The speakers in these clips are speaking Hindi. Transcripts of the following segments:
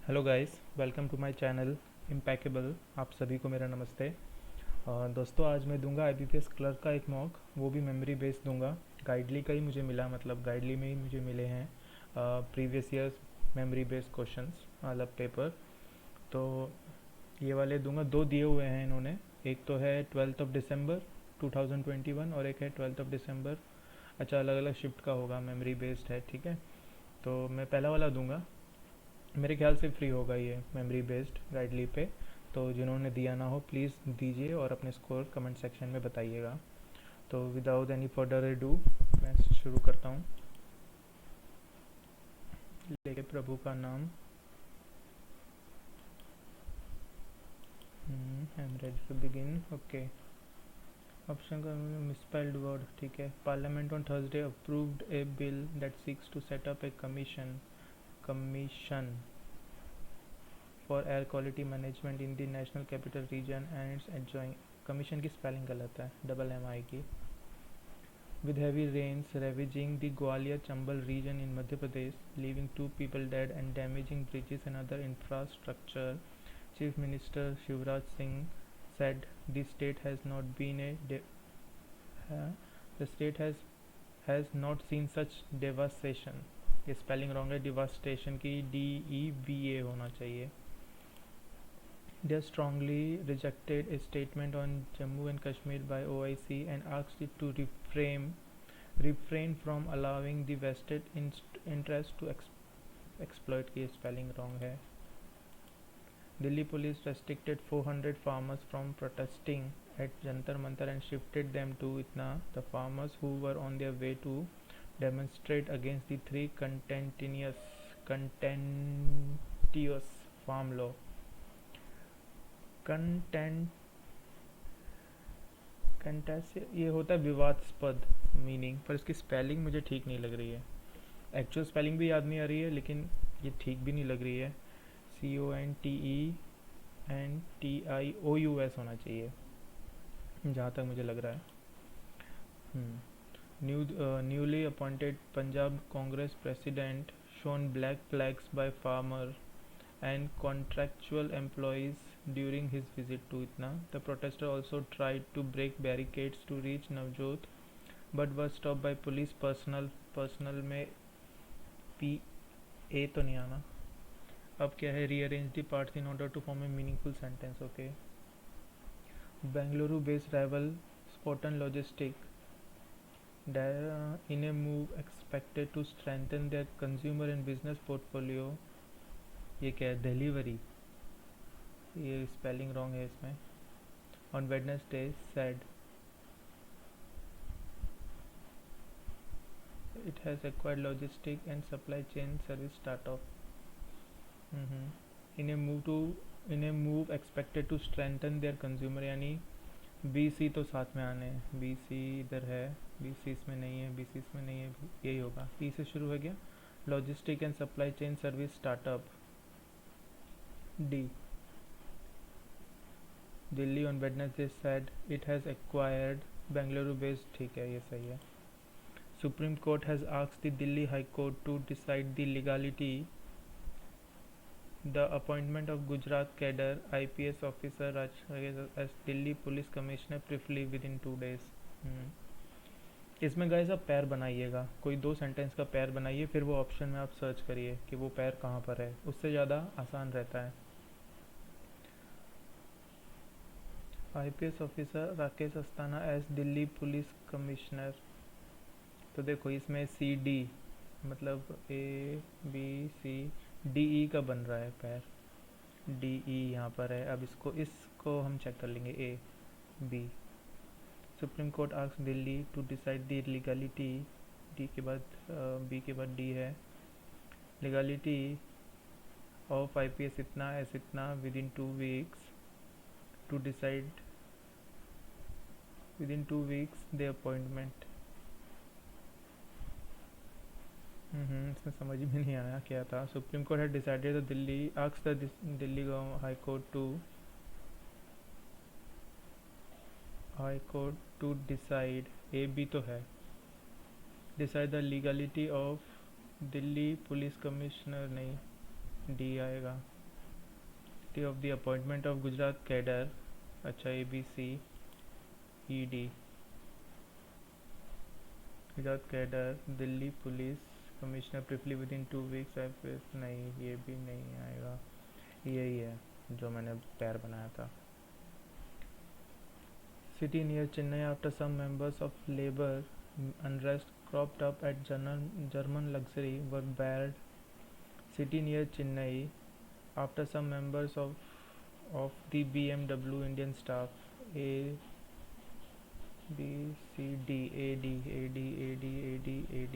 Hello guys, welcome to my channel impeccable. आप सभी को मेरा नमस्ते। दोस्तों, आज मैं दूंगा आईबीपीएस क्लर्क का एक मॉक, वो भी मेमोरी बेस्ड दूंगा। गाइडली का ही मुझे मिला, मतलब गाइडली में ही मुझे मिले हैं previous years memory based questions मतलब पेपर। तो ये वाले दूंगा। दो दिए हुए हैं इन्होंने, एक तो है 12 दिसंबर 2021 और एक है 12 दिसंबर। अच्छा, अलग अलग शिफ्ट का होगा, मेमोरी बेस्ड है, ठीक है। तो मैं पहला वाला दूंगा। मेरे ख्याल से फ्री होगा ये मेमोरी बेस्ड गाइडली पे। तो जिन्होंने दिया ना हो प्लीज़ दीजिए और अपने स्कोर कमेंट सेक्शन में बताइएगा। तो विदाउट एनी फर्दर डू मैं शुरू करता हूँ लेके प्रभु का नाम। I am ready to begin. Okay, option का मिसस्पेल्ड वर्ड, ठीक है। Parliament on Thursday approved a bill that seeks to set up a commission for air quality management in the national capital region and its adjoining. Commission की स्पेलिंग गलत है, डबल एम आई की। With heavy rains ravaging the Gwalior-Chambal region in Madhya Pradesh, leaving 2 people dead and damaging bridges and other infrastructure, Chief Minister Shivraj Singh said the state has not been the state has not seen such devastation. ये स्पेलिंग रॉन्ग है, डिवास्टेशन की DEVA होना चाहिए। They strongly rejected a statement on Jammu and Kashmir by OIC and asked it to refrain from allowing the vested interest to exploit की spelling wrong है। Delhi police restricted 400 farmers from protesting at Jantar Mantar and shifted them to Itna. The farmers who were on their way to demonstrate against the three contentious farm law content contest ये होता है विवादास्पद मीनिंग, पर इसकी स्पेलिंग मुझे ठीक नहीं लग रही है। एक्चुअल स्पेलिंग भी याद नहीं आ रही है, लेकिन ये ठीक भी नहीं लग रही है। CONTENTIOUS होना चाहिए जहाँ तक मुझे लग रहा है। Newly appointed Punjab Congress president shown black flags by farmer and contractual employees during his visit to Itna. The protester also tried to break barricades to reach Navjot but was stopped by police personnel में PA तो नहीं आना। अब क्या है, rearrange the parts in order to form a meaningful sentence. Okay. Bengaluru based rival Spotan Logistic in a move expected to strengthen their consumer and business portfolio। ये क्या है, डिलीवरी, ये स्पेलिंग रॉन्ग है इसमें। On Wednesday said it has acquired logistic and supply chain service startup. In a move expected to strengthen their consumer, यानी BC तो साथ में आने हैं। BC इधर है, BC इसमें नहीं है, BC इसमें नहीं है, यही होगा। P से शुरू हो गया। Logistic and supply chain service startup D। Delhi on Wednesday said it has acquired Bengaluru based, ठीक है, ये सही है। Supreme Court has asked the Delhi High Court to decide the legality the appointment of Gujarat cadre IPS officer as Delhi police commissioner preferably within 2 days। इसमें गाइस आप पैर बनाइएगा, कोई 2 सेंटेंस का पैर बनाइए, फिर वो ऑप्शन में आप सर्च करिए कि वो पैर कहाँ पर है, उससे ज़्यादा आसान रहता है। IPS officer Rakesh Asthana as Delhi police commissioner. तो देखो इसमें CD मतलब ABCDE का बन रहा है पैर, DE यहाँ पर है। अब इसको हम चेक कर लेंगे AB। Supreme Court asked Delhi to decide the legality, D के बाद B के बाद D है, लीगलिटी ऑफ IPS इतना एस इतना within 2 weeks to decide within 2 weeks the appointment। इसमें समझ में नहीं आया क्या था। Supreme Court had decided the Delhi asked the Delhi High Court to decide, AB तो है, decide the legality of Delhi police commissioner, नहीं D आएगा। possibility of the appointment of Gujarat cadre, अच्छा ABC ED, Gujarat cadre Delhi police commissioner preferably within 2 weeks IPS, नहीं ये भी नहीं आएगा, यही है जो मैंने पैर बनाया था. City near Chennai after some members of labor unrest cropped up at German luxury were barred. City near Chennai after some members of the BMW Indian staff A B C D A D A D A D A D A D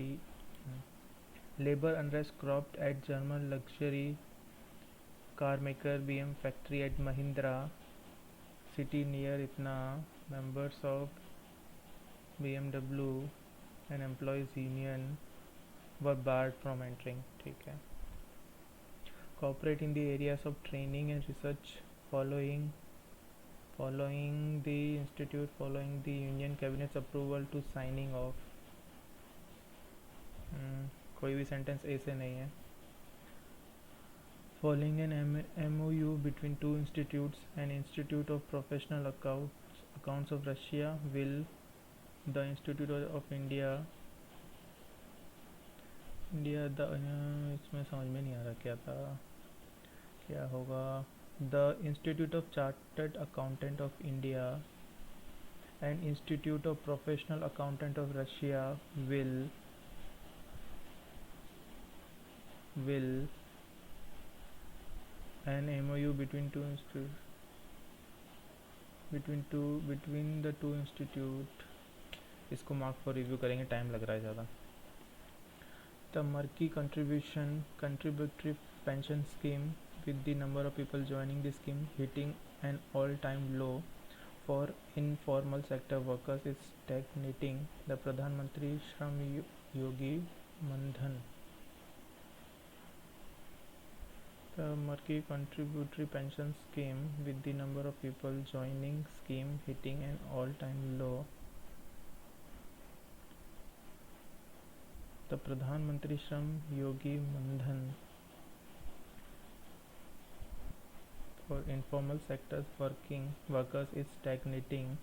labor unrest cropped at German luxury car maker BM factory at Mahindra City near Itna. Members of BMW and employees union were barred from entering. ठीक है. Cooperate in the areas of training and research following the institute following the union cabinet's approval to signing off. कोई भी सेंटेंस ऐसे नहीं है. Following an MOU between two institutes and Institute of Professional Accounts of Russia will the Institute of India इसमें समझ में नहीं आ रहा क्या था, क्या होगा. The Institute of Chartered Accountant of India and Institute of Professional Accountant of Russia will an MOU between the two institute. इसको मार्क फॉर रिव्यू करेंगे, टाइम लग रहा है ज़्यादा. The Murky contributory pension scheme with the number of people joining the scheme hitting an all-time low for informal sector workers is stagnating. The Pradhan Mantri Shram Yogi Mandhan. The Murky contributory pension scheme with the number of people joining scheme hitting an all-time low. The Pradhan Mantri Shram Yogi Mandhan for informal sectors workers is stagnating.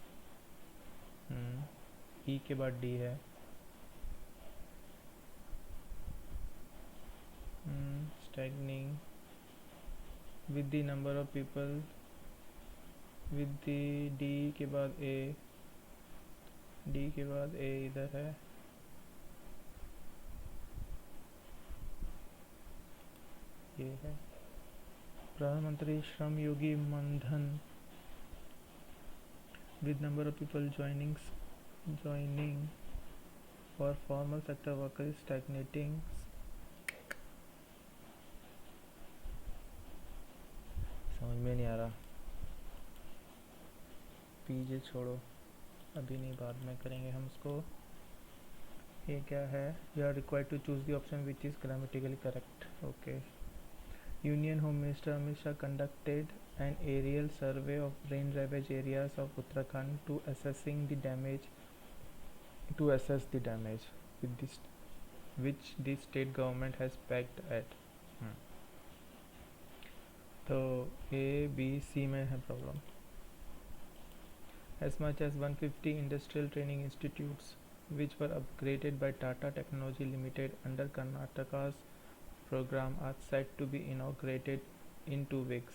E के बाद D है. Stagnating with the number of people with the D के बाद A इधर है. ये है प्रधानमंत्री Shram Yogi Mandhan with number of people joining for formal sector workers stagnating. समझ में नहीं आ रहा, पीछे छोड़ो, अभी नहीं, बाद में करेंगे हम इसको. ये क्या है? You are required to choose the option which is grammatically correct. Okay. Union Home Minister Amit Shah conducted an aerial survey of rain ravaged areas of Uttarakhand to assess the damage with this, which the state government has pegged at. तो A, B, C में है problem. As much as 150 industrial training institutes which were upgraded by Tata Technology Limited under Karnataka's program are set to be inaugurated in 2 weeks.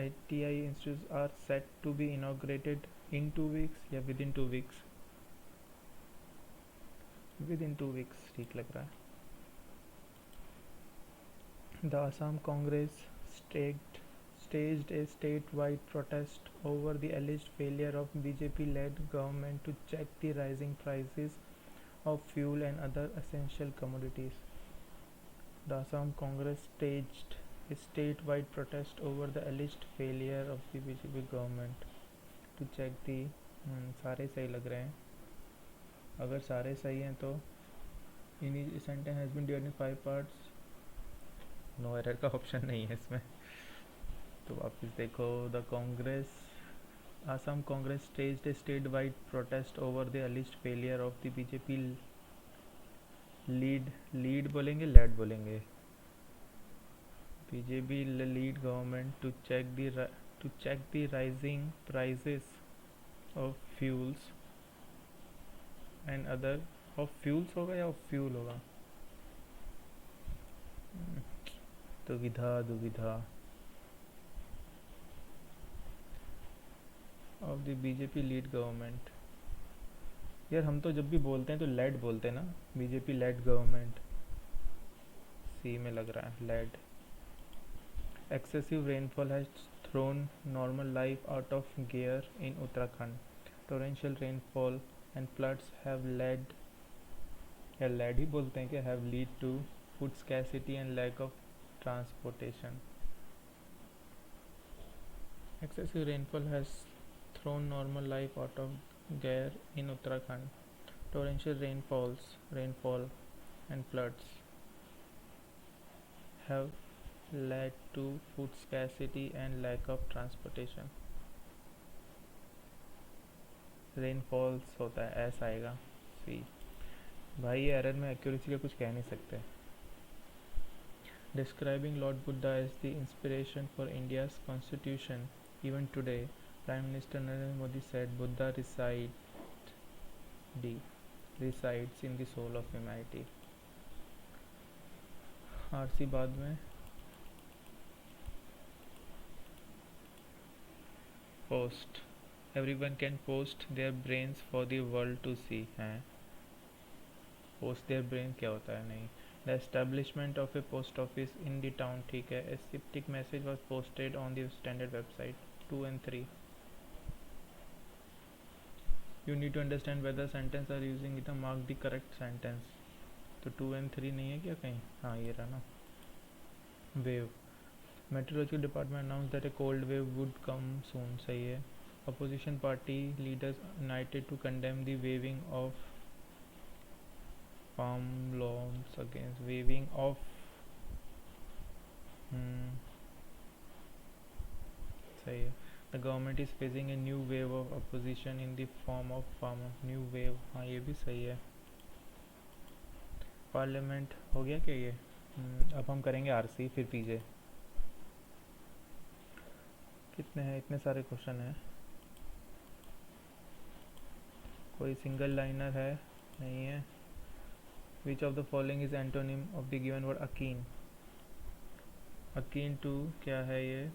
ITI institutes are set to be inaugurated in 2 weeks या within 2 weeks? Within 2 weeks ठीक लग रहा है. The Assam Congress staged a statewide protest over the alleged failure of BJP-led government to check the rising prices of fuel and other essential commodities. The Assam Congress staged a statewide protest over the alleged failure of the BJP government to check the सारे सही लग रहे हैं. अगर सारे सही हैं तो sentence has been divided in 5 parts. No error का ऑप्शन नहीं है इसमें, तो वापस देखो. The Congress Assam Congress staged a statewide protest over the alleged failure of the BJP lead बोलेंगे, लेड बोलेंगे? BJP lead government to check the rising prices of fuels and other. Of fuels होगा या ऑफ फ्यूल होगा? दुविधा दुविधा। Of the BJP lead government. यार हम तो जब भी बोलते हैं तो लेड बोलते हैं ना, बीजेपी लेड गवर्नमेंट। सी में लग रहा है led. Excessive rainfall has thrown normal life out of gear in Uttarakhand. Torrential rainfall and floods have led, या लेड ही बोलते हैं क्या, have lead to food scarcity and lack of transportation. Excessive rainfall has thrown normal life out of gear in Uttarakhand. Torrential rainfall and floods have led to food scarcity and lack of transportation. Rainfalls होता है, ऐसा आएगा सी। भाई ये एरर में एक्यूरेसी का कुछ कह नहीं सकते। Describing Lord Buddha as the inspiration for India's constitution, even today, Prime Minister Narendra Modi said Buddha resides in the soul of humanity. RC बाद में। Post, everyone can post their brains for the world to see। हैं, post their brain क्या होता है? नहीं। The establishment of a post office in the town, ठीक है। A cryptic message was posted on the standard website। 2 and 3। You need to understand whether sentence are using it, mark the correct sentence। तो 2 and 3 नहीं है क्या कहीं? हाँ ये रहा ना। Wave, meteorological department announced that a cold wave would come soon। सही है। Opposition party leaders united to condemn the waving of palm lawns against waving of सही है। The government is facing a new wave of opposition in the form of farmer। New wave, हाँ ये भी सही है। पार्लियामेंट हो गया क्या ये? अब हम करेंगे आरसी फिर पीजे। कितने हैं? इतने सारे क्वेश्चन हैं। कोई सिंगल लाइनर है? नहीं है। Which of the following is antonym of the given word akin? Akin to क्या है ये?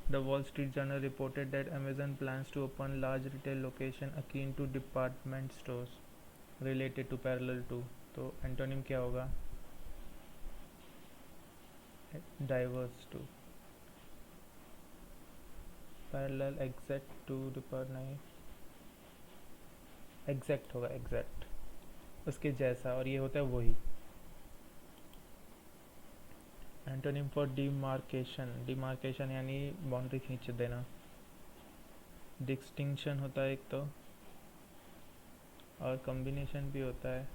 The Wall Street Journal reported that Amazon plans to open large retail location akin to department stores related to parallel to। तो एंटोनिम क्या होगा? Diverse to. Parallel exact to depart नहीं, एग्जैक्ट होगा, एग्जैक्ट उसके जैसा, और ये होता है वही। एंटोनिम फॉर डिमार्केशन, डिमार्केशन यानी बाउंड्री खींच देना। डिस्टिंक्शन होता है एक तो, और कॉम्बिनेशन भी होता है।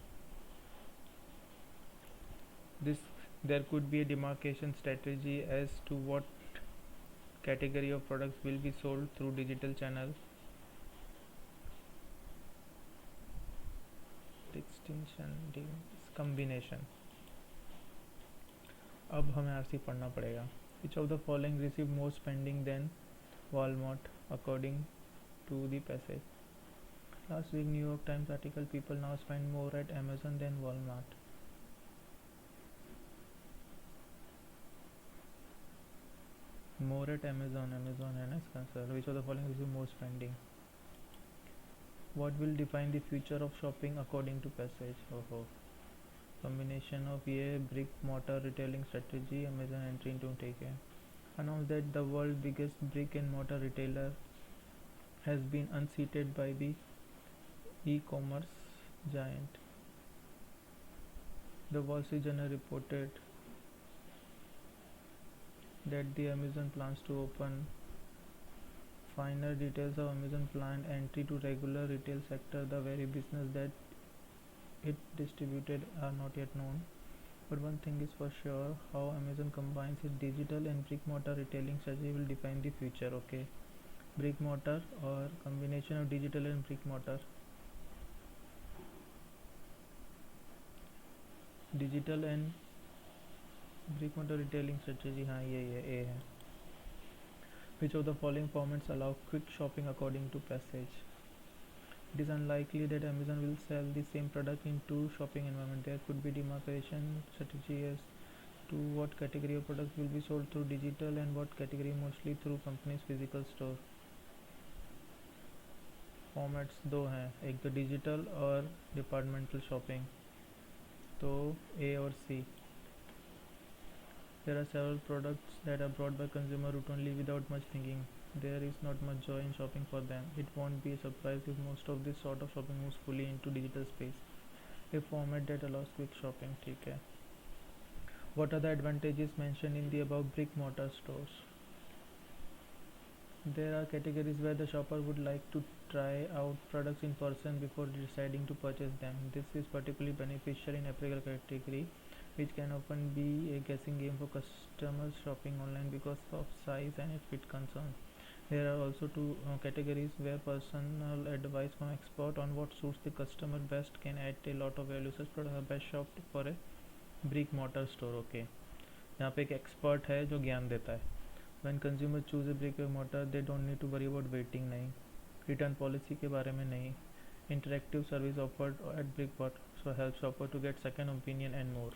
This there could be a demarcation strategy as to what category of products will be sold through digital channel. Distinction, combination. अब हमें आरसी पढ़ना पड़ेगा। Which of the following receive more spending than Walmart according to the passage? Last week New York Times article, people now spend more at Amazon than Walmart. More at Amazon, Amazon है ना इसका answer. Which of the following receive more spending? What will define the future of shopping according to passage? ओहो, combination of ये brick mortar retailing strategy, Amazon entry into, ठीक है। Announced that the world biggest brick and mortar retailer has been unseated by the e-commerce giant। The Wall Street Journal reported that the Amazon plans to open finer details of Amazon planned entry to regular retail sector, the very business that it distributed are not yet known, but one thing is for sure, how Amazon combines its digital and brick mortar retailing strategy will define the future। okay, brick mortar और combination of digital and brick mortar digital and brick mortar retailing strategy, हाँ ये ए है. Which of the following formats allow quick shopping according to passage? It is unlikely that Amazon will sell the same product in two shopping environments. There could be demarcation strategy as to what category of products will be sold through digital and what category mostly through company's physical store. Formats दो हैं, एक तो डिजिटल और डिपार्टमेंटल शॉपिंग, तो ए और सी. There are several products that are brought by consumer routinely without much thinking. There is not much joy in shopping for them. It won't be a surprise if most of this sort of shopping moves fully into digital space. A format that allows quick shopping. ठीक है. What are the advantages mentioned in the above brick mortar stores? There are categories where the shopper would like to try out products in person before deciding to purchase them. This is particularly beneficial in apparel category, which can often be a guessing game for customers shopping online because of size and fit concerns. There are also two categories where personal advice from expert on what suits the customer best can add a lot of value. Such products are best shopped for a brick mortar store. Okay, यहाँ पे एक एक्सपर्ट है जो ज्ञान देता है. When consumers choose a brick mortar, they don't need to worry about waiting नहीं, रिटर्न पॉलिसी के बारे में नहीं, interactive service offered at brick mortar so helps shopper to get second opinion and more.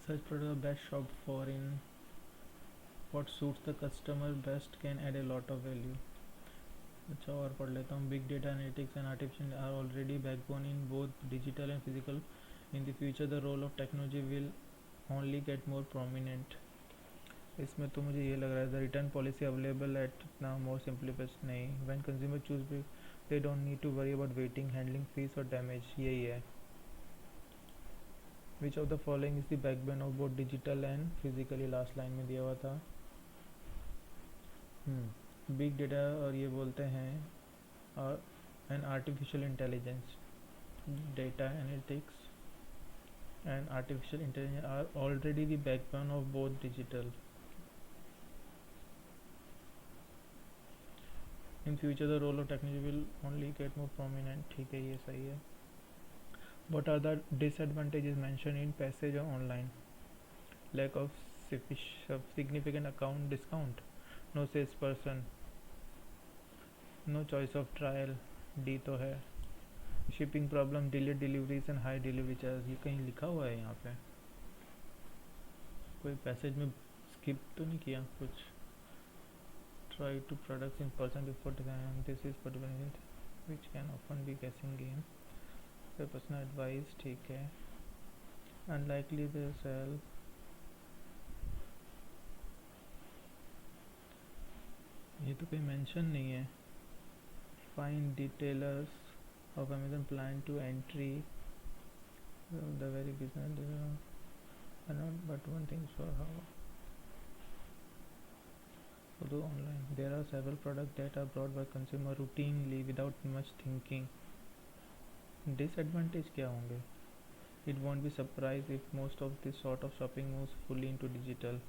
Such products are best shopped for in what suits the customer best can add a lot of value. अच्छा और पढ़ लेता हूँ. Big data analytics and artificial are already backbone in both digital and physical. In the future, the role of technology will only get more prominent. इसमें तो मुझे ये लग रहा है the return policy available at now more simplified नहीं. When consumer choose they don't need to worry about waiting handling fees और डैमेज, यही है. Which of the following is the backbone of both digital and physically, last line में दिया हुआ था. बिग डेटा और ये बोलते हैं और and artificial intelligence, data analytics and artificial intelligence are already the backbone of both digital. In future, the role of technology will only get more prominent. ठीक है, ये सही है. What are the disadvantages mentioned in passage or online? Lack of significant account discount, no salesperson, no choice of trial, D तो है. Shipping problem, delay deliveries and high delivery charge, ये कहीं लिखा हुआ है यहाँ पे, कोई पैसेज में स्किप तो नहीं किया कुछ. Try to products in person before design, this is particular which can often be guessing game. Personal advice, ठीक है. अनलाइकली दे सेल, ये तो कोई मेंशन नहीं है. Find detailers of Amazon plan to entry the very business not but one thing for how for the online. There are several products that are brought by consumer routinely without much thinking. Disadvantage क्या होंगे? It won't be surprised if most of this sort of shopping moves fully into digital.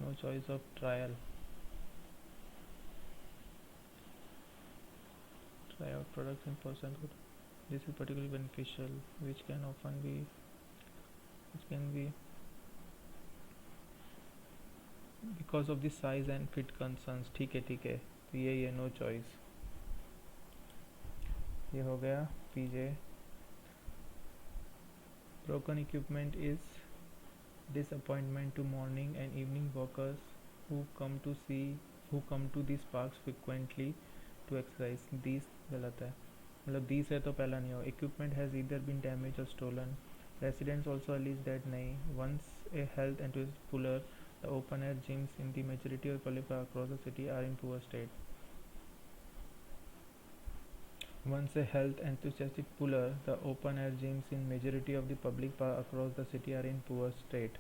No choice of trial. Try out products in person. This is particularly beneficial, which can be because of the size and fit concerns. ठीक है, तो ये नो चॉइस. ये हो गया PJ. Broken equipment is disappointment to morning and evening workers who come to these parks frequently to exercise. These गलत है, मतलब these है तो पहला नहीं हो. Equipment has either been damaged or stolen. Residents also allege that नहीं. Once a health enthusiast puller, the open air gyms in the majority of public parks across the city are in poor state. Once a health enthusiastic puller, the open air gyms in majority of the public parks across the city are in poor state.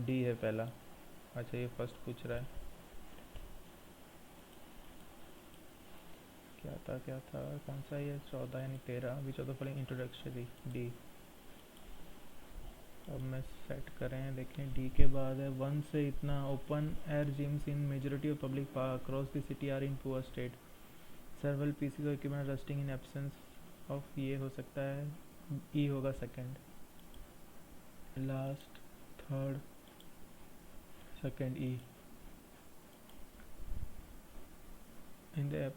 D है पहला. अच्छा, ये फर्स्ट पूछ रहा है. क्या था कौन सा, ये 14 यानी 13. विच of the following introductory, D. अब मैं सेट करें, देखें डी के बाद है 1 से इतना open air gyms in majority of public park across the city are in poor state, several pieces और equipment rusting in absence of, ये हो सकता है ई होगा second, last third second E. In the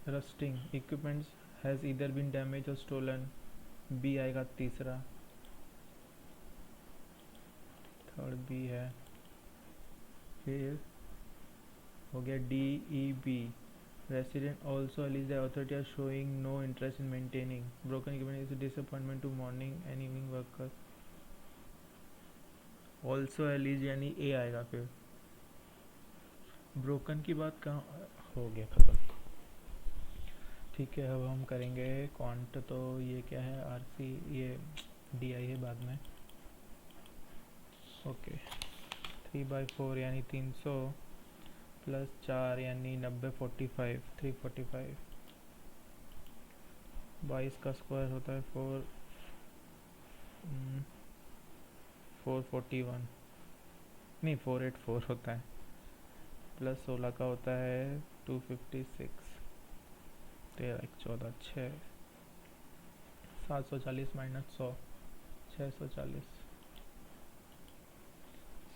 rusting equipments has either been damage और स्टोलन, बी आएगा तीसरा, थर्ड बी है। फिर हो गया D E B, resident also alleged the authority are showing no interest in maintaining broken equipment is a disappointment to morning and evening workers, also alleged यानी ए आएगा। फिर ब्रोकन की बात कहाँ हो गया खत्म। ठीक है, अब हम करेंगे क्वांट, तो ये क्या है आरसी, ये डी आई है बाद में। ओके 3/4 यानी 300 प्लस 4 यानी 90 45 345, 22 का स्क्वायर होता है 441 नहीं 484 होता है, प्लस 16 का होता है 256, 13 14 6 740 minus 100 640,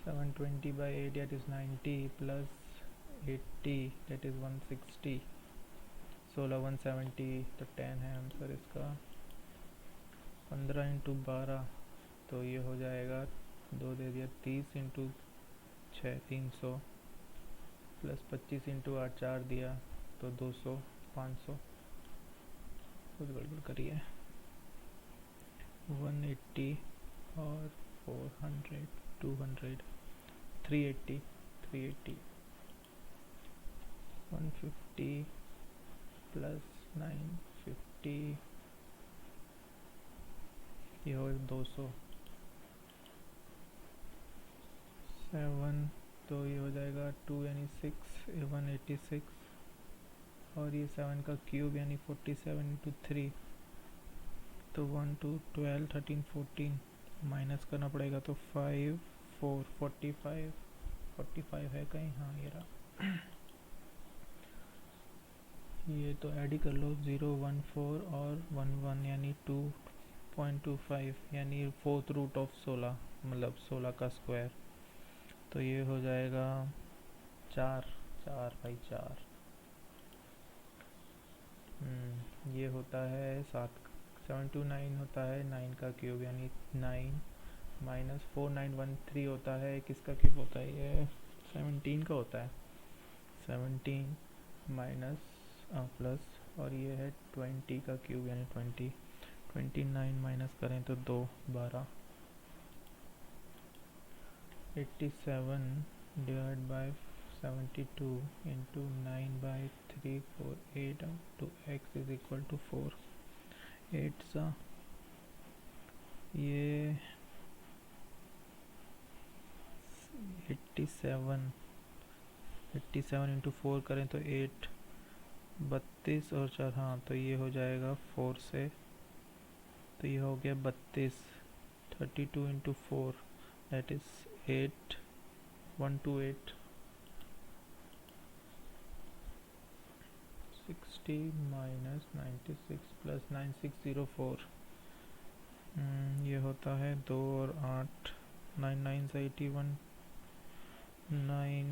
720/8 that is 90 plus 80 that is 160, 16 170 तो 10 है आंसर इसका। 15 × 12 तो ये हो जाएगा 2 दे दिया, 30 × 6 300 प्लस 25 × 8 4 दिया तो 200 500, कुछ गड़बड़ करिए। 180 और 400 200 380 150 प्लस 950 ये हो 200, 7 तो ये हो जाएगा 2 यानी 6 186, और ये 7 का क्यूब यानी 47 × 3 तो 1 2 12 13 14 माइनस करना पड़ेगा तो 5 4 45 है कहीं, हाँ ये रहा। ये तो ऐड ही कर लो, 0 1 4 और 1 1 यानी 2.25 यानी 4th रूट ऑफ 16 मतलब 16 का स्क्वायर, तो ये हो जाएगा 4 4/4। ये होता है 729 होता है 9 का क्यूब यानी 9 माइनस 4913 होता है, किसका क्यूब होता है ये 17 का होता है, 17 माइनस प्लस और ये है 20 का क्यूब यानी 20, 29 माइनस करें तो 2 12, 87 divide by 72 into 9/348 to x is equal to 4, 8 सा ये 87 इंटू 4 करें तो 8 32 और 4, हाँ तो ये हो जाएगा 4 से, तो ये हो गया 32, 32 into 4 that is 8 128, 60 minus 96 plus 9604, ये होता है 2 और 8 9 9 से 81, 9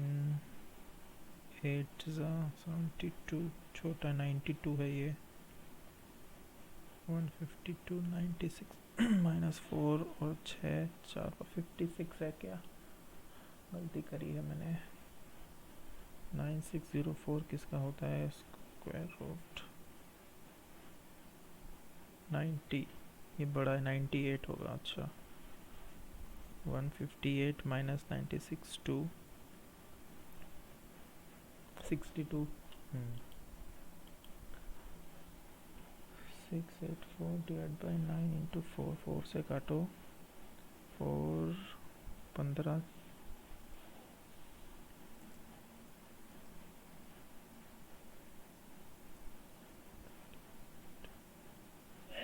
8 72 छोटा 92 है ये, 152 96 माइनस 4 और 6 4 का 56 है, क्या गलती करी है मैंने। 9604 किसका होता है, स्क्वायर रूट 90, ये बड़ा है 98 होगा, अच्छा 158 माइनस 96 2 62, 684 डिवाइड बाई 9 इंटू 4, 4 से काटो 4 15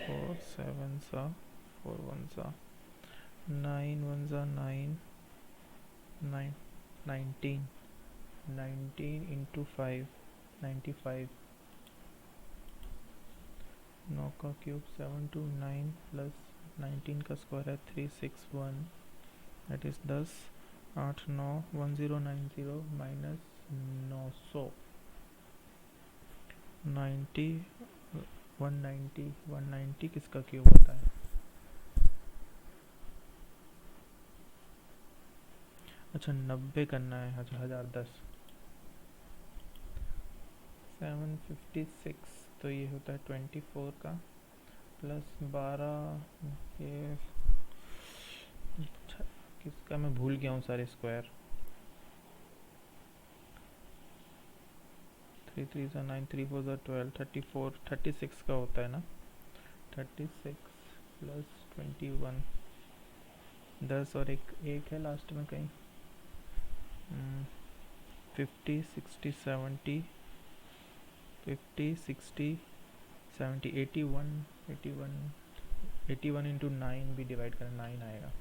4 7 सा 4 1 सा 9 1 ज़ा 9 9 19 19 इंटू 5 95 9 का क्यूब 729 प्लस 19 का स्क्वायर है 361 दैट इज़ 10 8 9 1090 माइनस 900 90 190 190 किसका क्यूब होता है? अच्छा 90 करना है। अच्छा 1010 756 तो ये होता है 24 का प्लस 12 ये किसका मैं भूल गया हूँ सारे स्क्वायर 3 3 ज़ा 9 3 4 ज़ा 12 34 36 का होता है ना 36 प्लस 21 10 और एक है लास्ट में कहीं 50 60 70 50 60 70 81 81 81 इंटू 9 भी डिवाइड करें 9 आएगा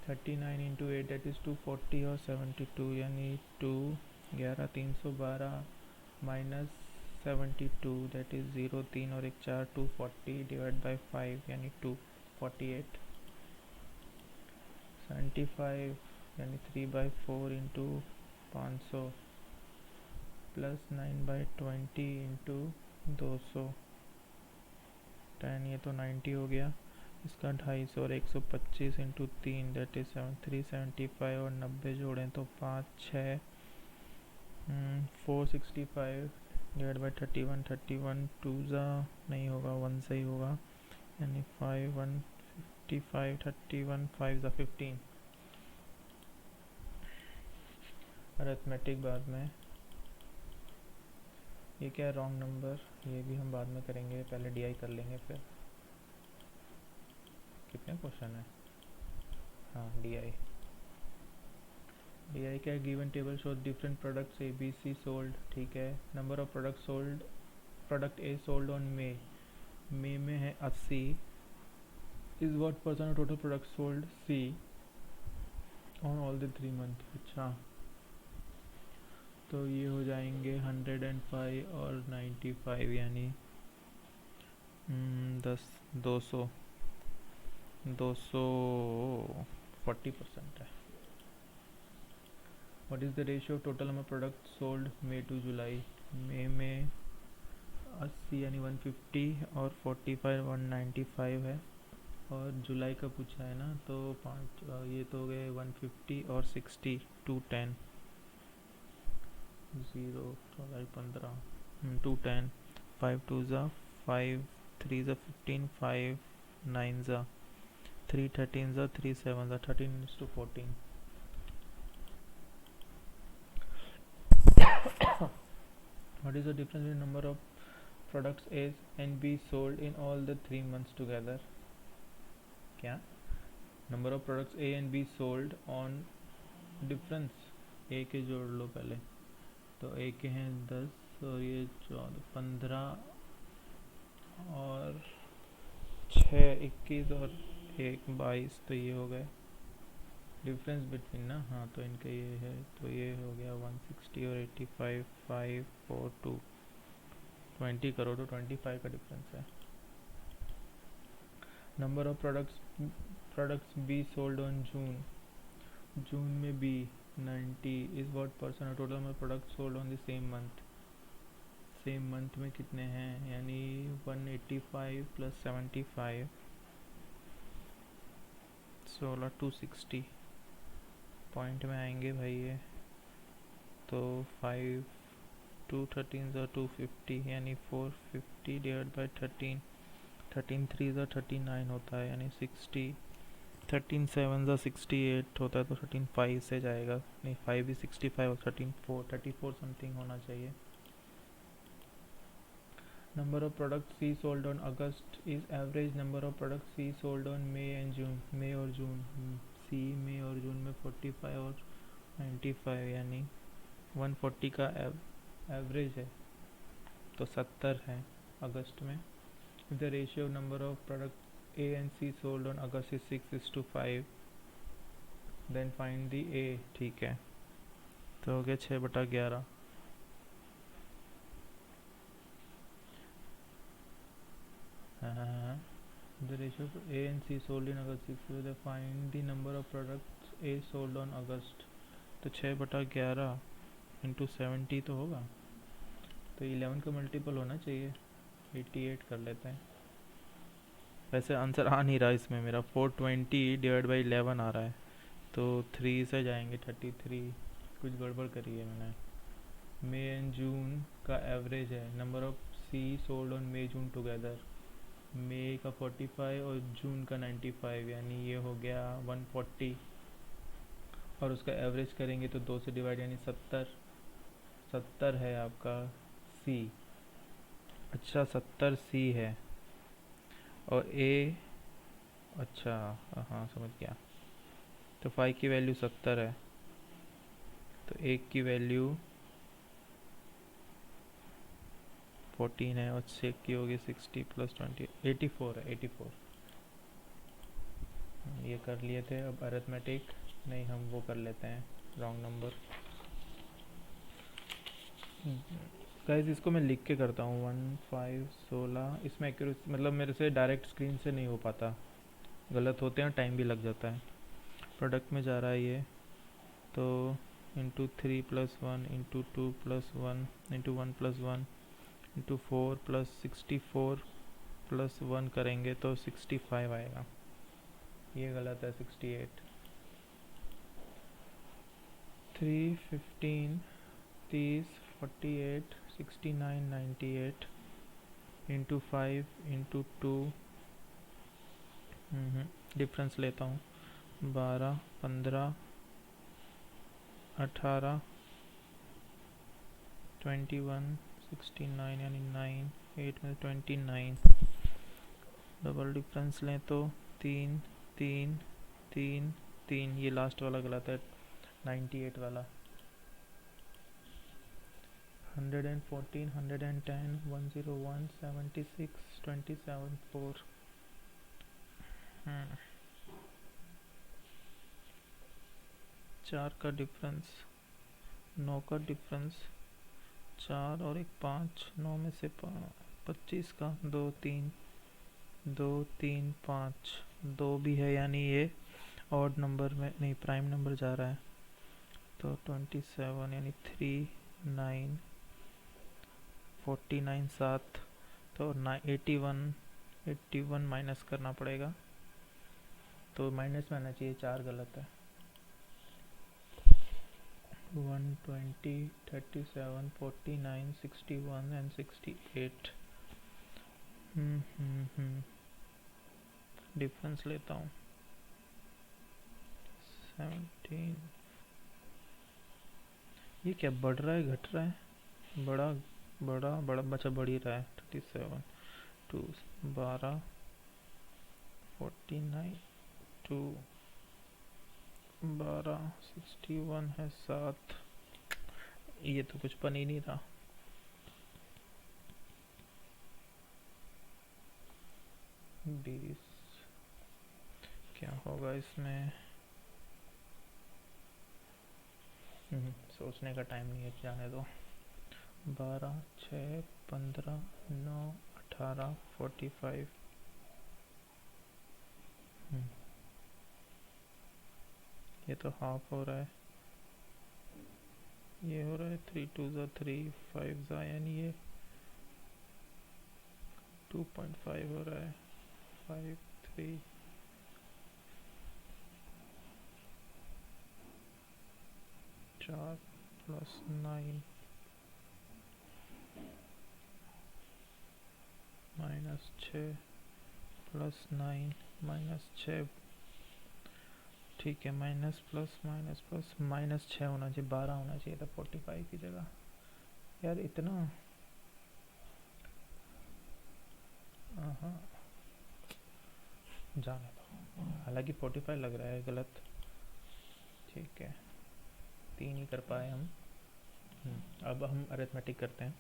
39 इंटू 8 दैट इज़ 240 और 72 यानी 2 11 312 माइनस 72 दैट इज़ 0 3 और एक 4 240 डिवाइड बाई 5 यानी 248 75 यानी 3 by 4 into 500 plus 9 by 20 into 200 10 ये तो 90 हो गया इसका 250 और 125 इंटू 3 दैट इज 375 और 90 जोड़ें तो 5 6 465 डिवाइड बाई 31 31 2 ज़ा नहीं होगा 1 से ही होगा यानी 5 155 31 5 ज़ा 15 अरिथमेटिक बाद में ये क्या है रॉन्ग नंबर ये भी हम बाद में करेंगे पहले डीआई कर लेंगे फिर कितने क्वेश्चन है हाँ डीआई क्या है given table show different products A B C sold ठीक है number of product sold product A sold on May में है 80 is what percent of total product sold C on all the 3 month अच्छा तो ये हो जाएंगे 105 और 95 यानी 10 200 40% है what is the ratio total number product sold May to July May में 80 यानी 150 और 45 195 है और जुलाई का पूछा है ना तो ये तो हो गए 150 और 60 210 0 15 210 5 2 ज़ा 5 3 ज़ा 15 5 9 ज़ा 3 13 ज़ा 3 7 ज़ा 13 is to 14 what is the difference in number of products A and B sold in all the 3 months together क्या number of products A and B sold on difference A के जोड़ लो पहले तो A के हैं 10 और ये 14 15 और 6 21 और 1 22 तो ये हो गए डिफरेंस बिटवीन ना हाँ तो इनका ये है तो ये हो गया 160 और 85 5 4 2 20 करो तो 25 का डिफरेंस है number of products B sold on June में B 90 is what percent of total number product sold on the same month में कितने हैं यानी 185 प्लस 75 16 260 पॉइंट में आएंगे भाई ये तो 5 2 13 ज़ा 250 यानी 450 डिवाइड बाई 13 13 3 ज़ा 39 होता है यानी 60 13 7 ज़ा 68 होता है तो 13 5 से जाएगा नहीं 5 भी 65 और 13 4 34 समथिंग होना चाहिए number of product C sold on August is average number of product C sold on May and June May और जून सी में और जून में 45 और 95 यानी 140 का एवरेज है तो 70 है अगस्त में the ratio number of product A and C sold on August is 6:5, then find the A. ठीक है, तो हो गया 6/11. हाँ, the ratio of A and C sold in August 6, find the number of products A sold on August. तो 6/11 इंटू 70 तो होगा, तो 11 का मल्टीपल होना चाहिए, 88 कर लेते हैं. वैसे आंसर आ नहीं रहा इसमें मेरा, 420 डिवाइड बाई 11 आ रहा है, तो 3 से जाएंगे 33. कुछ गड़बड़ करी है मैंने. मई एंड जून का एवरेज है, number of C sold on May June together. मई का 45 और जून का 95, यानी ये हो गया 140. और उसका एवरेज करेंगे तो 2 से डिवाइड, यानी 70 है आपका सी. अच्छा 70 सी है और ए, अच्छा हाँ समझ गया. तो 5 की वैल्यू 70 है, तो 1 की वैल्यू 14 है और 6 की होगी 60 + 20, 84 है. 84 ये कर लिए थे. अब अरिथमेटिक नहीं, हम वो कर लेते हैं रॉन्ग नंबर. गाइस इसको मैं लिख के करता हूँ. 1 5 16. इसमें एक्यूरेसी मतलब मेरे से डायरेक्ट स्क्रीन से नहीं हो पाता, गलत होते हैं, टाइम भी लग जाता है. प्रोडक्ट में जा रहा है ये, तो इंटू 3 + 1 इंटू 2 + 1 इंटू 1 + 1 इंटू 4 + 64 + 1 करेंगे तो 65 आएगा. ये गलत है, 68. 3 15 30 48 69 98 इंटू 5 इंटू 2. डिफरेंस लेता हूँ. 12 15 18 21 69, यानी 9 8 में 29. डबल डिफरेंस लें तो 3 3 3 3. ये लास्ट वाला गलत है, 98 वाला. 114 110 101 76 27 4. 4 का डिफरेंस, 9 का डिफरेंस, 4 और 1 5, 9 में से 25 का 2 3 2 3 5, 2 भी है, यानी ये ऑड नंबर में नहीं, प्राइम नंबर जा रहा है. तो 27 यानी 3 9 49 7, तो 81 माइनस करना पड़ेगा, तो माइनस में आना चाहिए. 4 गलत है. 120 37 49 61 एंड 68. डिफरेंस लेता हूँ. 17. ये क्या बढ़ रहा है घट रहा है? बड़ा बड़ा बड़ा बच्चा बढ़ ही रहा है. 37 2 12 49 2 12 61 है 7. ये तो कुछ बन ही नहीं रहा. 20. क्या होगा इसमें? सोचने का टाइम नहीं है, जाने दो. 12 6 15 9 18 45. ये तो हाफ हो रहा है. ये हो रहा है 3 2 3 5 यानी ये 2.5 हो रहा है. 5 3 4 + 9 -6 + 9 -6. ठीक है, माइनस प्लस माइनस प्लस -6 होना चाहिए, 12 होना चाहिए था 45 की जगह. यार इतना जाने दो. हालांकि 45 लग रहा है गलत. ठीक है, 3 ही कर पाए हम. अब हम अरिथमेटिक करते हैं.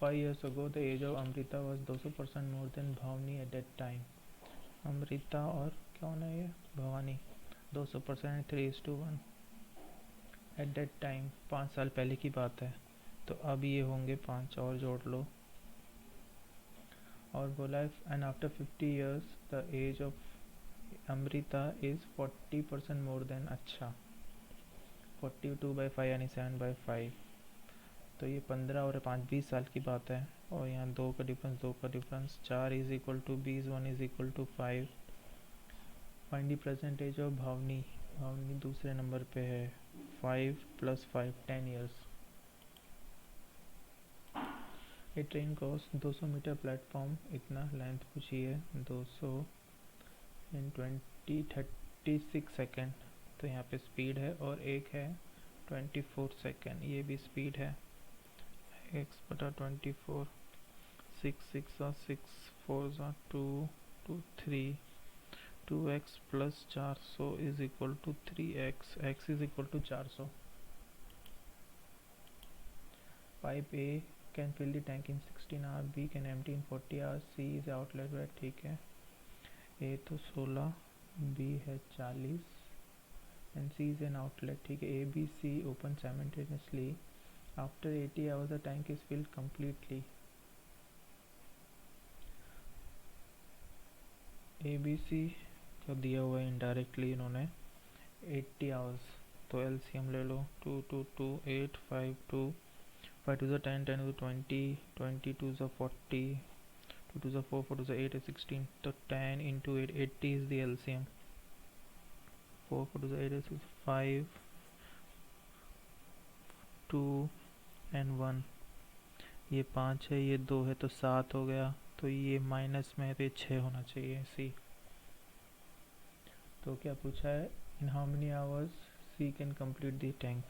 5 years ago the age of Amrita was 200% more than Bhavani at that time. Amrita और कौन है ये, भवानी, 200% 3:1 एट दैट टाइम। 5 साल पहले की बात है, तो अब ये होंगे 5 और जोड़ लो। और बोला है and after 50 years the age of Amrita is 40% more than, अच्छा 42/5 यानी 7/5। तो ये 15 और 5 20 साल की बात है। और यहाँ 2 का डिफरेंस, 2 का difference, 4 is equal to 20, 1 is equal to 5। Find the present age of Bhavani. Bhavani दूसरे नंबर पे है। 5 + 5 10 years। ये ट्रेन क्रॉस 200 मीटर प्लेटफॉर्म, इतना लेंथ पूछी है, 200 इन 36 सेकेंड। तो यहाँ पे स्पीड है, और एक है 24 सेकेंड, ये भी स्पीड है। x/24, 6 6 4 2 2 3, 2x + 400 is equal to 3x, x is equal to 400। Pipe A can fill the tank in 16 hour, B can empty in 40 hours, C is outlet wait, ठीक है। A तो 16, B है 40 एंड C इज एन आउटलेट, ठीक है। A B C open simultaneously, after 80 hours the tank is filled completely. A B C का दिया हुआ है इनडायरेक्टली इन्होंने 80 आवर्स, तो एलसीएम ले लो। 2 2 2 8 5 2, 5 2 10, 10 20, 20 2 40, 2 2 4, 4 2 8 is 16, तो 10 into 8, 80 is the LCM। 4 4 2 8 is 5 2 and 1, ये 5 है, ये 2 है, तो 7 हो गया। तो ये माइनस में है, तो ये 6 होना चाहिए सी। तो क्या पूछा है, in how many hours C can complete the tank.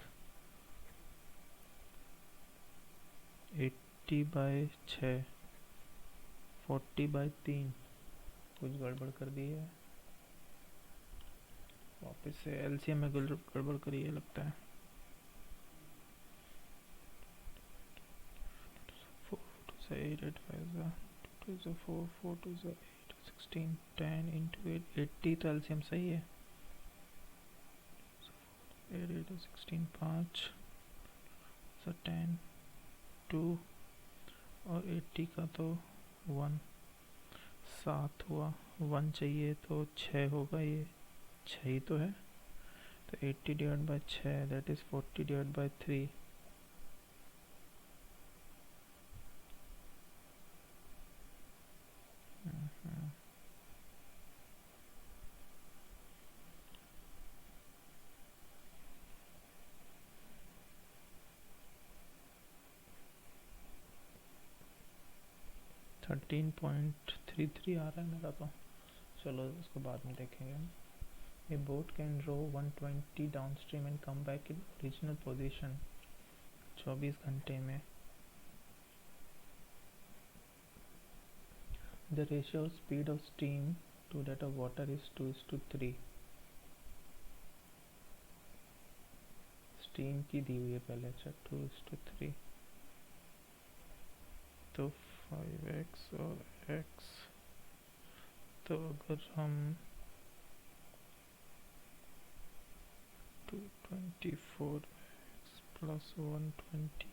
80/6, 40/3, कुछ गड़बड़ कर दी है, वापस से एलसीएम में गड़बड़ करी है लगता है। 4 2 8 8 5 2 2 4 4 2 8 16, 10 into 8 80, तो एलसीएम सही है। 8 8 16, 5 10 2 और 80 का तो 1, 7 हुआ, 1 चाहिए तो 6 होगा, ये 6 ही तो है। तो 80/6 दैट इज 40/3। हम्म 13.33 आ रहा है मेरा तो, चलो उसको बाद में देखेंगे। A boat can row 120 downstream and come back in original position 24 घंटे में। The ratio speed of steam to that of water is 2:3। Steam की दी हुई है पहले, अच्छा 2:3, तो 5x और x, तो अगर हम 224x + 120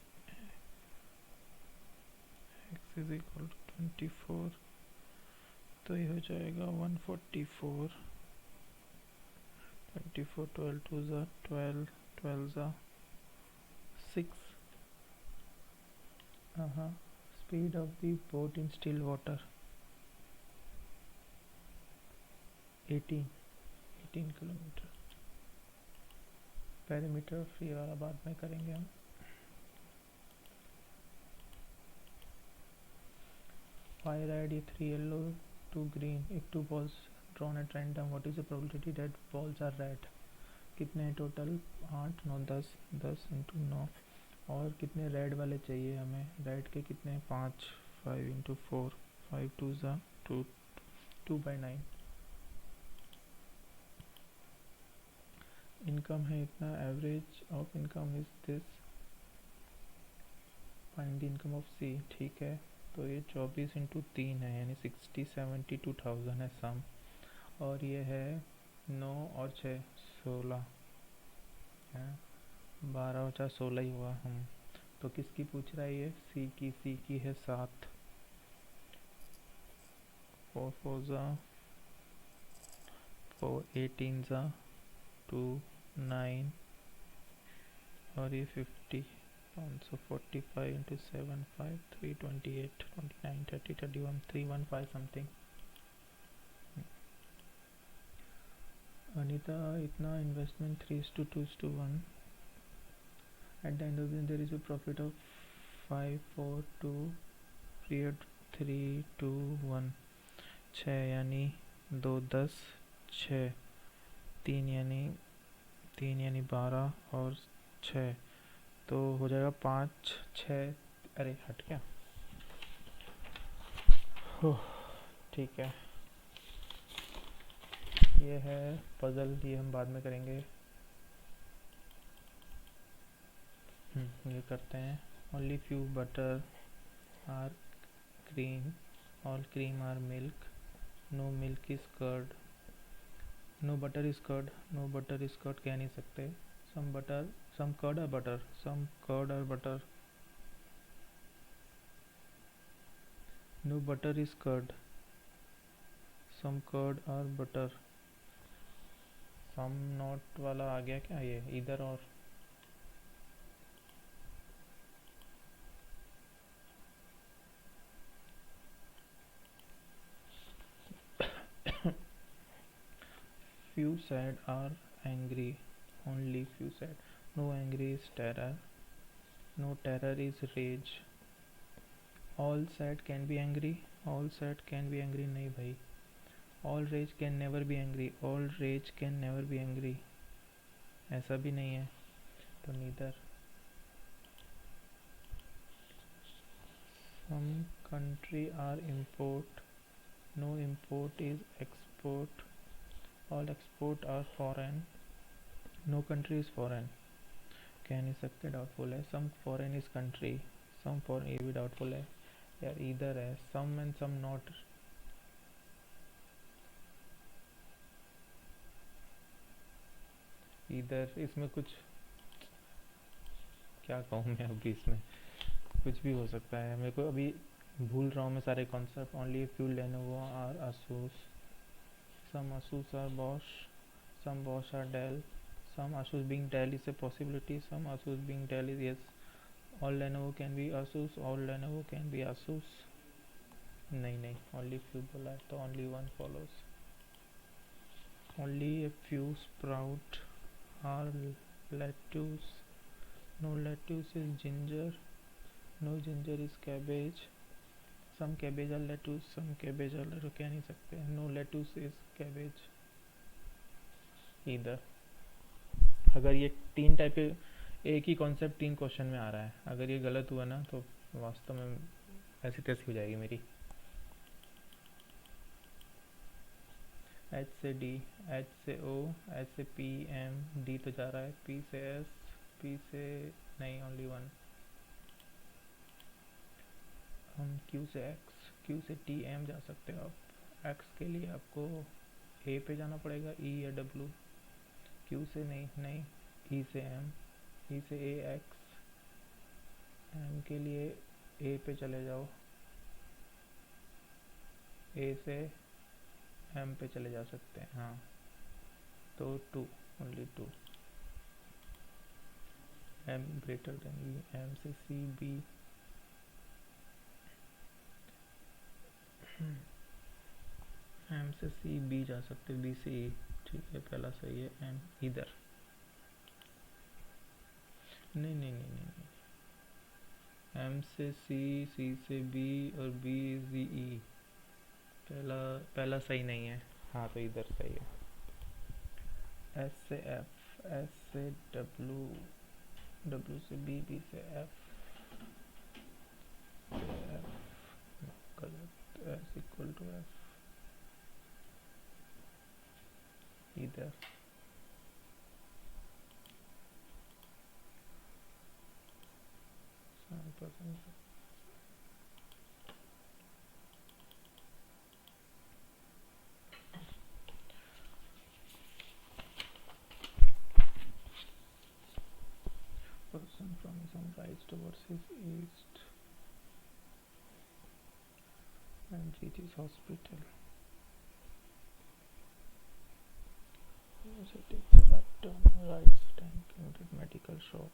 x is equal to 24, तो ये हो जाएगा 144। 24 12 2 12, 12 6। Speed of the boat in still water 18 kilometre. Perimeter free वाला बाद में करेंगे हम। फायर रेड, ये 3 yellow 2 green, if 2 balls drawn at random what is the probability that balls are red। कितने हैं टोटल, 8 9 10, 10 into 9। और कितने रेड वाले चाहिए हमें, रेड के कितने, 5, 5 into 4, 5 2 2, 2/9। इनकम है इतना, average of income is this, find the income of C, ठीक है। तो ये 24 into 3 है, यानी 60 72,000 है सम। और ये है 9 और 6 16 है, 12 और 4 16 ही हुआ। तो किसकी पूछ रहा है ये? सी की है 7, 4 4 ज़ा 4 18 ज़ा 2 9 और ये 50 545 इंटू 7 5 3 28 29 30 31 315 समथिंग। अनीता, इतना investment 3:2:1, at the end of दिन there is a profit of 542 period 3:2:1। 6 यानी 2 10 6 3 यानी 12 और 6 तो हो जाएगा 5 6। अरे हट क्या, ठीक है। ये है पजल, ये हम बाद में करेंगे। ये करते हैं। Only few butter are cream, all cream are milk, no milk is curd, no butter is curd. No butter is curd कह नहीं सकते। सम बटर, सम कर्ड और बटर, सम कर्ड और butter, no butter is curd, some curd और बटर। सम नॉट वाला आ गया क्या? ये इधर और few sad are angry, only few sad, no angry is terror, no terror is rage, all sad can be angry, all sad can be angry नहीं भाई, all rage can never be angry, all rage can never be angry, ऐसा भी नहीं है तो neither। some country are import, no import is export, all export are foreign, no country is foreign कह नहीं सकते, डाउटफुल है। some foreign is country, some foreign, ये भी डाउटफुल है यार, इधर है some and some not। इधर इसमें कुछ क्या कहूँ मैं, अभी इसमें कुछ भी हो सकता है, मेरे को अभी भूल रहा हूँ मैं सारे concept. Only few Lenovo are asus, some asus are bosch, some bosch are dell, some asus being dell is a possibility, some asus being dell is yes, all lenovo can be asus, all lenovo can be asus। नहीं ओनली फ्यू बोला है तो only one follows. Only a few sprout are lettuce, no lettuce is ginger, no ginger is cabbage, some cabbage are lettuce, some cabbage are lettuce कह नहीं सकते, नो लेट्यूस इज कैबेज इधर। अगर ये तीन टाइप के एक ही कॉन्सेप्ट 3 क्वेश्चन में आ रहा है, अगर ये गलत हुआ ना तो वास्तव में ऐसी तैसी हो जाएगी मेरी। एच से डी, एच से ओ, एच से पी एम, डी तो जा रहा है, पी से एस, पी से नहीं ओनली वन, हम क्यू से एक्स, क्यू से टी एम जा सकते हो आप। एक्स के लिए आपको ए पे जाना पड़ेगा, ई या डब्लू। क्यू से नहीं ई से एम, ई से ए एक्स, एम के लिए ए पे चले जाओ, ए से एम पे चले जा सकते हैं। हाँ तो 2, ओनली 2, एम ग्रेटर देन ई, एम से सी बी, एम से सी बी जा सकते, बी से ई, ठीक है पहला सही है। एम इधर नहीं, एम से सी, सी से बी और बी से ई, पहला सही नहीं है। हाँ तो इधर सही है। एस से एफ, एस से डब्लू, डब्लू से बी, बी से एफ, गलत, एस इक्वल टू एफ इधर। west versus east, and GG's hospital. So it takes a right turn, right 10 km medical shop.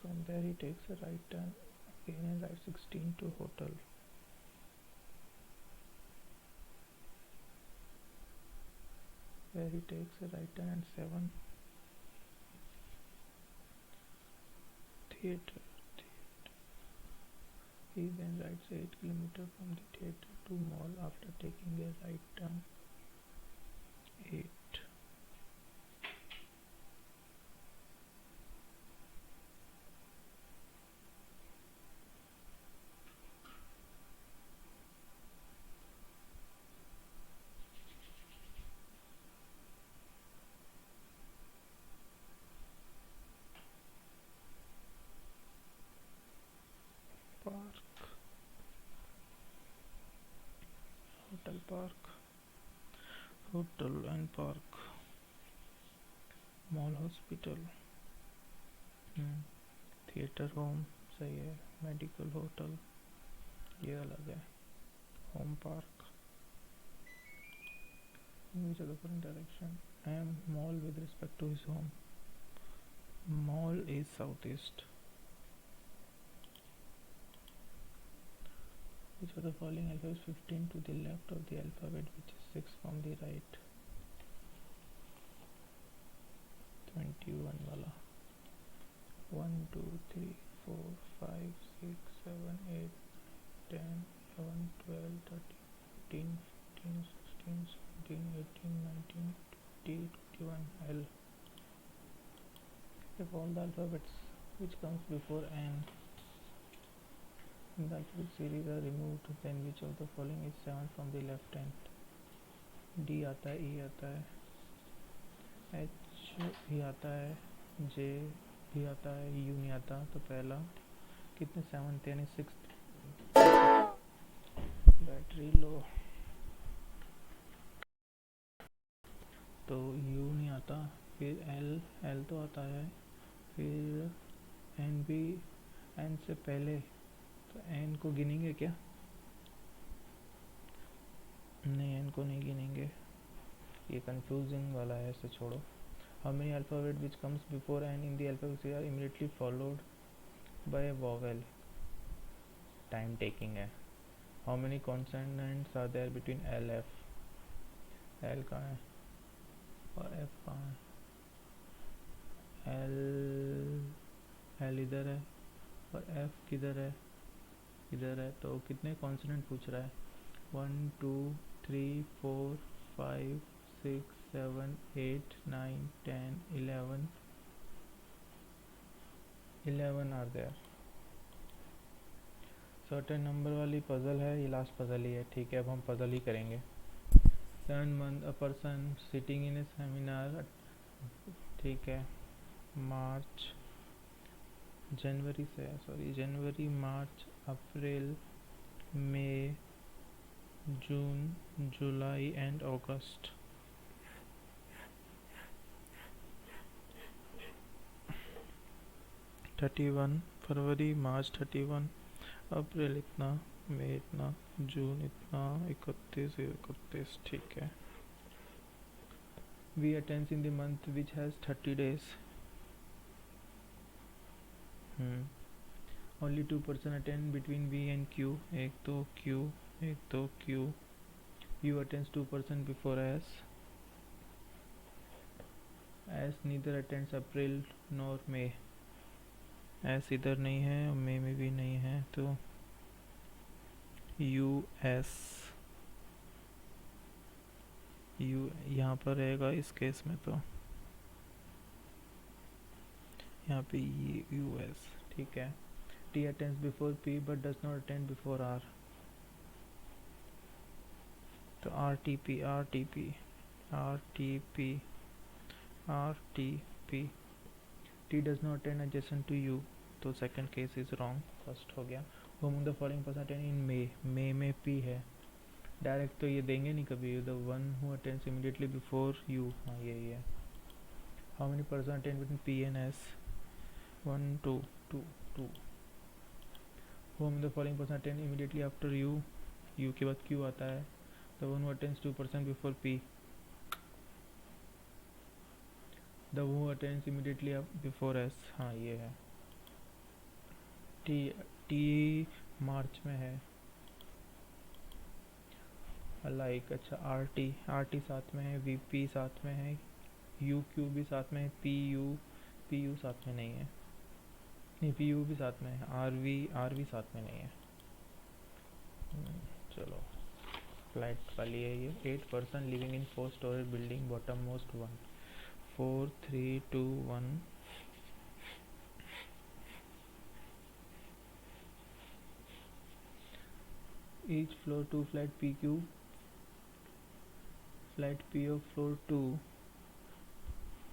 From there he takes a right turn again and right 16 to hotel. Where he takes a right turn and 7 theater. He then rides 8 km from the theater to mall after taking a right turn 8. Park, hotel park, hotel and park, mall hospital, theatre home सही है, मेडिकल होटल ये अलग है, home park, which are the different direction, and mall with respect to his home. Mall is southeast. Which of the following alphabet is 15 to the left of the alphabet which is 6 from the right? 21 वाला 1 2 3 4 5 6 7 8 10 11 12 13 14 15 16 17 18 19 20 21 L. If all the alphabets which comes before N in the alphabet series are removed, then which of the following is 7 from the left hand? D आता है, E आता है, H भी आता है, J भी आता है, U नहीं आता. तो पहला कितने 7 थे यानी 6. बैटरी लो, तो U नहीं आता. फिर L तो आता है, फिर N भी, N से पहले, तो N को गिनेंगे क्या? नहीं, N को नहीं गिनेंगे, ये कंफ्यूजिंग वाला है, इसे छोड़ो. How many alphabet which comes before N in the alphabet are immediately followed by a vowel? Time taking है. How many consonants are there between L F? L कहाँ है और F कहाँ है? L इधर है और F किधर है? इधर है. तो कितने कॉन्सोनेंट पूछ रहा है? 1 2 3 4 5 6 7 8 9 10 11 are there. सर्टेन नंबर वाली पजल है, ये लास्ट पजल ही है. ठीक है, अब हम पजल ही करेंगे. 7 month a person sitting in a seminar. ठीक है, मार्च जनवरी मार्च अप्रैल मई जून जुलाई एंड अगस्त. फरवरी मार्च 31, अप्रैल इतना, मई इतना, जून इतना, 31. ठीक है. We attends in the month which has 30 days. Only 2% attend between V and Q. एक तो Q. U attends 2% before S. S neither attends April nor May. S इधर नहीं है और May में भी नहीं है, तो US U यहाँ पर रहेगा इस केस में, तो यहाँ पे US. ठीक है. T attends before P but does not attend before R. तो RTP. T does not attend adjacent to U, तो second case is wrong. First हो गया. Whom the following person attend in May में P है. डायरेक्ट तो ये देंगे नहीं कभी. The one who attends immediately before U. हाँ, यही है. How many person attend between P and S? 1 2 2 2 whom the following person attend immediately after u के बाद q आता है, the one who attends 2% before p, the who attends immediately before s, हाँ ये है। टी मार्च में है, लाइक अच्छा आर टी साथ में है, वी पी साथ में है, यू क्यू भी साथ में है, पी यू साथ में नहीं है, नहीं पी यू भी साथ में है, आर वी साथ में नहीं है। चलो फ्लैट वाली है ये। 8 person living in 4 story building, bottom most 1 4 3 2 1। each floor 2 flat PQ, flat P of floor 2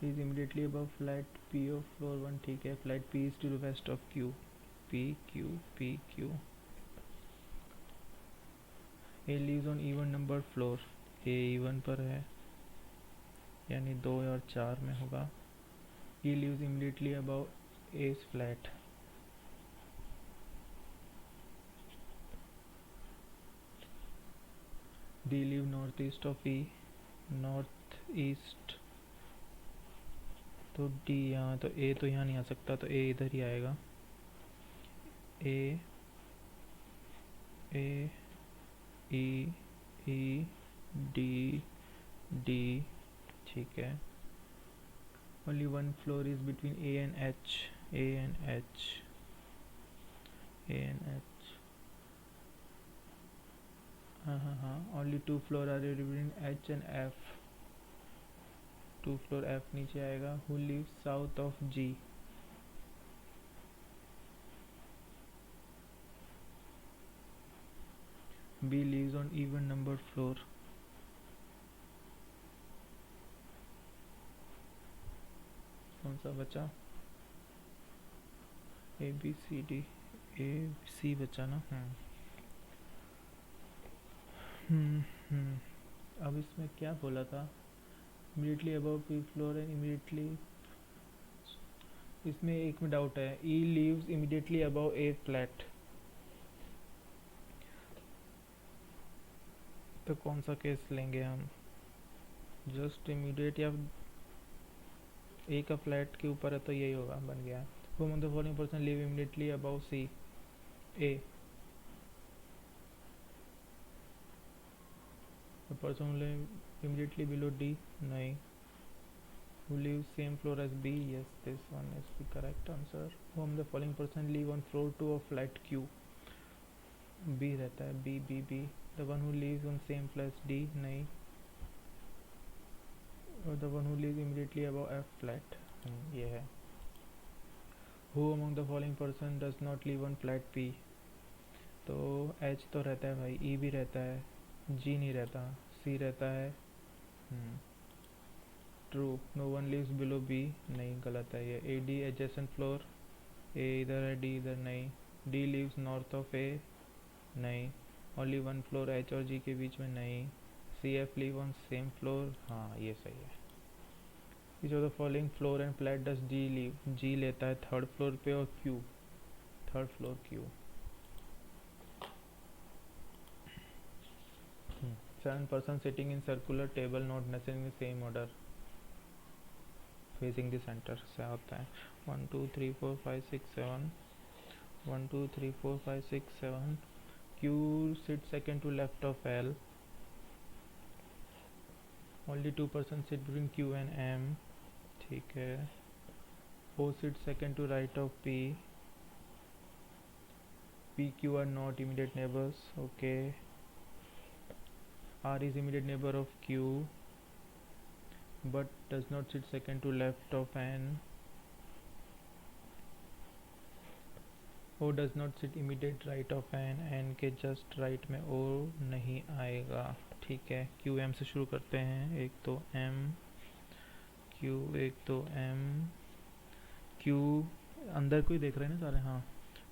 is immediately above flat P of floor 1, ठीक है। flat P is to the west of Q, P Q P Q। A lives on even number floor, A even पर है यानी 2 और 4 में होगा। E lives immediately above A's flat, D live northeast of E, north east, तो डी यहाँ, तो ए तो यहाँ नहीं आ सकता, तो ए इधर ही आएगा। ए ए ई ई डी डी, ठीक है। Only one floor is between A and H, A and H, A and H, हाँ। Only 2 floor are between H and F, 2 floor F नीचे आएगा। Who lives south of G, B lives on even number floor, कौन सा बचा? ए बी सी डी, ए सी बचा ना। अब इसमें क्या बोला था? Immediately above P floor and immediately, इसमें एक में डाउट है। ई लीव्स इमीडिएटली अबव ए फ्लैट, तो कौन सा केस लेंगे हम? जस्ट इमीडिएट या ए का फ्लैट के ऊपर है तो यही होगा, बन गया। Whom of the following person live immediately above C? A. The person who live immediately below D? नहीं। Who lives same floor as B? Yes, this one is the correct answer. Whom the following person live on floor 2 of flat Q? B रहता है, B. The one who lives on same floor as D? नहीं। और the one who lives immediately above F flat? ये है। Who among the following person does not live on flat P? तो H तो रहता है भाई, E भी रहता है, G नहीं रहता, C रहता है। True. No one lives below B? नहीं, गलत है ये। A D adjacent floor, A इधर है, D इधर नहीं। D lives north of A? नहीं। ओनली वन फ्लोर H और G के बीच में? नहीं। C F live on same floor? हाँ ये सही है। Which of the following floor and flat does G live? G लेता है 3rd फ्लोर पे और Q 3rd floor Q। 7 person sitting in circular table not necessarily same order facing the center से होता है। 1 2 3 4 5 6 7 1 2 3 4 5 6 7। Q sit second to left of L, only 2 person sit between Q and M, ठीक है। O sit second to right of P, P Q are not immediate neighbors, okay। R is immediate neighbor of Q but does not sit second to left of N, O does not sit immediate right of N, N के just right में O नहीं आएगा, ठीक है। Q M से शुरू करते हैं। एक तो M Q, एक तो M Q, अंदर कोई देख रहे हैं ना सारे? हाँ,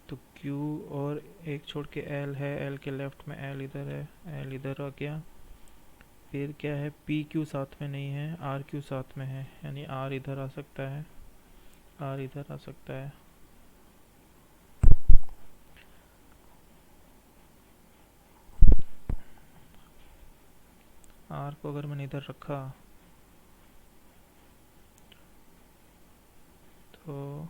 तो Q और एक छोड़ के L है, L के लेफ्ट में L इधर है, L इधर आ गया। फिर क्या है? P Q साथ में नहीं है, R Q साथ में है, यानी R इधर आ सकता है, R इधर आ सकता है। आर को अगर मैंने इधर रखा तो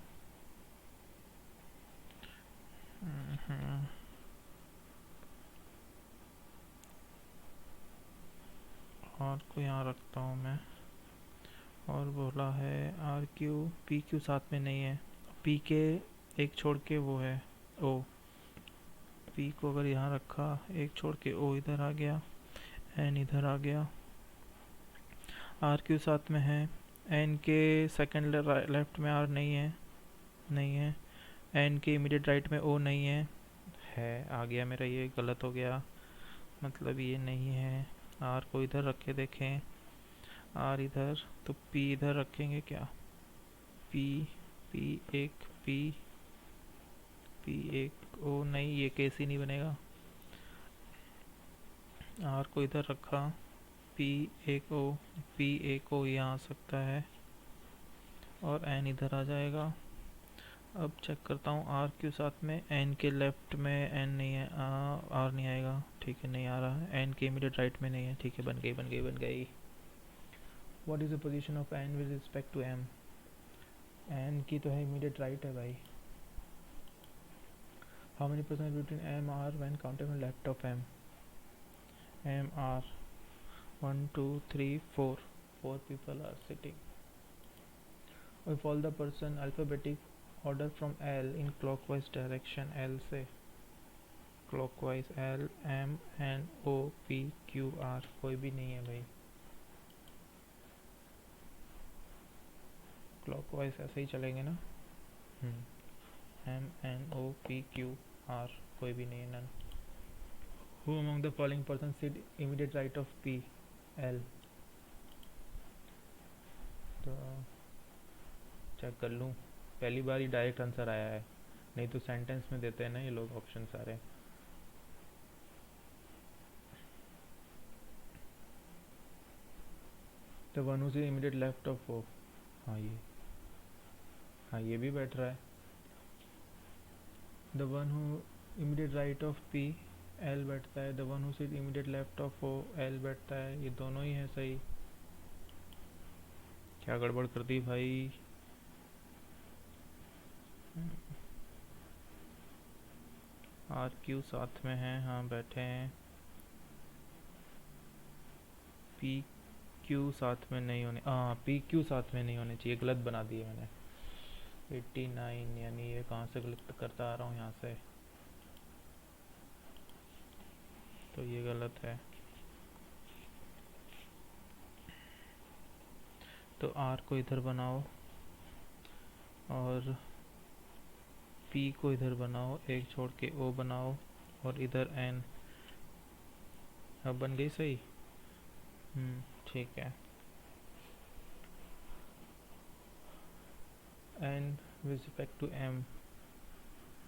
आर को यहाँ रखता हूँ मैं, और बोला है आर क्यू पी क्यू साथ में नहीं है, पी के एक छोड़ के वो है ओ, पी को अगर यहाँ रखा एक छोड़ के ओ इधर आ गया, एन इधर आ गया, आर क्यू साथ में है, एन के सेकंड लेफ्ट में आर नहीं है, नहीं है, एन के इमीडिएट राइट में ओ नहीं है आ गया मेरा, ये गलत हो गया, मतलब ये नहीं है। आर को इधर रख के देखें, आर इधर, तो पी इधर रखेंगे क्या, पी पी एक पी, पी एक ओ नहीं, ये केस ही नहीं बनेगा। आर को इधर रखा, पी एक ओ, पी एक ओ यहाँ आ सकता है, और एन इधर आ जाएगा। अब चेक करता हूँ आर क्यू साथ में, एन के लेफ्ट में एन नहीं है, आर नहीं आएगा, ठीक है नहीं आ रहा है, एन के इमीडिएट राइट में नहीं है, ठीक है बन गई बन गई बन गई। What is the position of N with respect to M, N की तो है इमीडिएट राइट है भाई। How many person between M R when counted from left of M, M R 1 2 3 4, 4 people are sitting. We follow the person alphabetic order from L in clockwise direction, L से clockwise, L M N O P Q R, कोई भी नहीं है भाई, clockwise ऐसे ही चलेंगे ना। M N O P Q R, कोई भी नहीं है, none. Who among the following persons sit immediate right of P, L, तो चेक कर लूँ, पहली बार ही डायरेक्ट आंसर आया है, नहीं तो सेंटेंस में देते हैं ना ये लोग ऑप्शन सारे। The one who is immediate left of O, हाँ ये भी बैठ रहा है। The one who immediate right of P, L बैठता है, the one who sit immediate left of O, L बैठता है, ये दोनों ही है सही। क्या गड़बड़ कर दी भाई। आर क्यू साथ में है, हाँ बैठे हैं, पी क्यू साथ में नहीं होने, हाँ पी क्यू साथ में नहीं होने चाहिए, गलत बना दिए मैंने। 89, यानी ये कहाँ से गलत करता आ रहा हूँ यहाँ से, तो ये गलत है। तो आर को इधर बनाओ और पी को इधर बनाओ, एक छोड़ के ओ बनाओ, और इधर एन, अब बन गई सही। ठीक है। N with respect to M,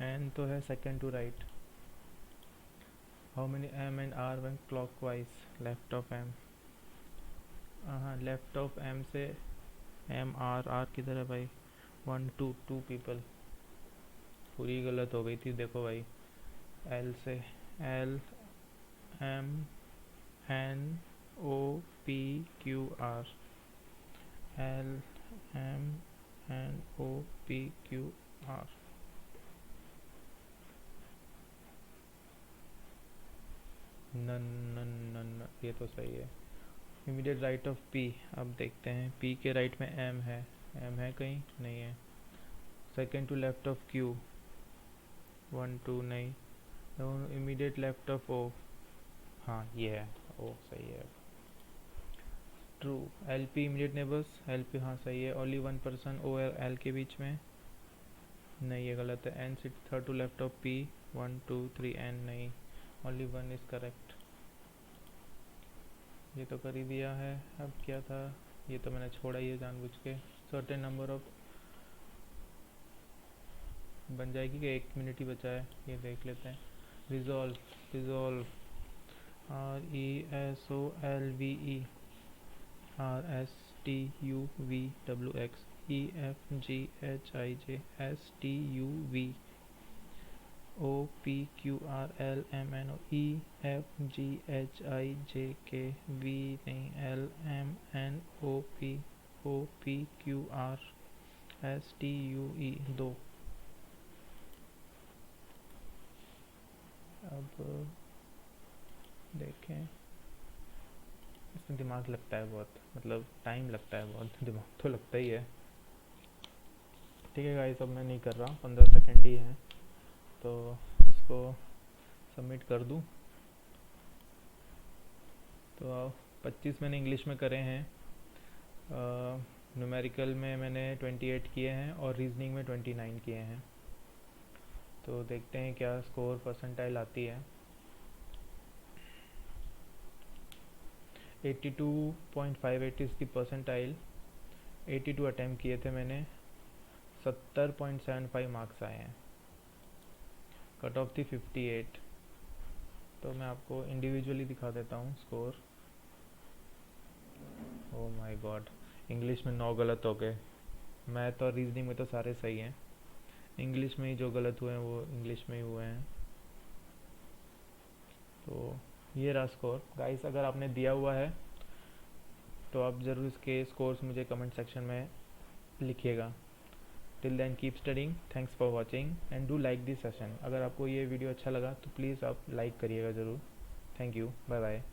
N तो है second to right. How many M and R one clockwise left of M, हाँ लेफ्ट ऑफ एम से एम आर, आर किधर है भाई, 1 2 2 पीपल, पूरी गलत हो गई थी देखो भाई। एल से L M N O P Q R, L M N O P Q R, none none none, ये तो सही है। इमीडिएट राइट ऑफ पी, अब देखते हैं पी के राइट में एम है कहीं, नहीं है। Second to left of Q, 1 2 नहीं, इमीडिएट लेफ्ट ऑफ ओ, हाँ ये है ओ, सही है। True, L P immediate neighbours, L P हाँ सही है, only one person O L के बीच में, नहीं ये गलत है। N sit third to left of P, 1 2 3 N नहीं, ओनली वन इज करेक्ट। ये तो कर ही दिया है, अब क्या था, ये तो मैंने छोड़ा ही है जानबूझ के। सर्टेन नंबर ऑफ, बन जाएगी कि 1 मिनट ही बचा है, ये देख लेते हैं। Resolve, resolve, RESOLVE, RSTUVWX, EFGHIJSTUV, OPQRLMNOEFGHIJKV नहीं LMNOPOPQRSTUE 2। अब देखें, इसमें दिमाग लगता है बहुत, मतलब टाइम लगता है बहुत, दिमाग तो लगता ही है। ठीक है गाइस, अब मैं नहीं कर रहा, 15 सेकंड ही हैं तो इसको सबमिट कर दूं। तो 25 मैंने इंग्लिश में करे हैं, न्यूमेरिकल में मैंने 28 किए हैं और रीजनिंग में 29 किए हैं। तो देखते हैं क्या स्कोर परसेंटाइल आती है। 82.58 इज़ द परसेंटाइल। 82 अटैम्प्ट किए थे मैंने, 70.75 मार्क्स आए हैं। कट ऑफ थी 58। तो मैं आपको इंडिविजुअली दिखा देता हूँ score. Oh my God, English में 9 गलत हो गए। मैथ और रीजनिंग में तो सारे सही हैं, इंग्लिश में ही जो गलत हुए हैं वो इंग्लिश में ही हुए हैं। तो ये रहा स्कोर गाइस। अगर आपने दिया हुआ है तो आप ज़रूर इसके स्कोर्स मुझे कमेंट सेक्शन में लिखिएगा। Till then keep studying, thanks for watching and do like this session. अगर आपको ये वीडियो अच्छा लगा तो प्लीज़ आप लाइक करिएगा ज़रूर। Thank you, bye bye.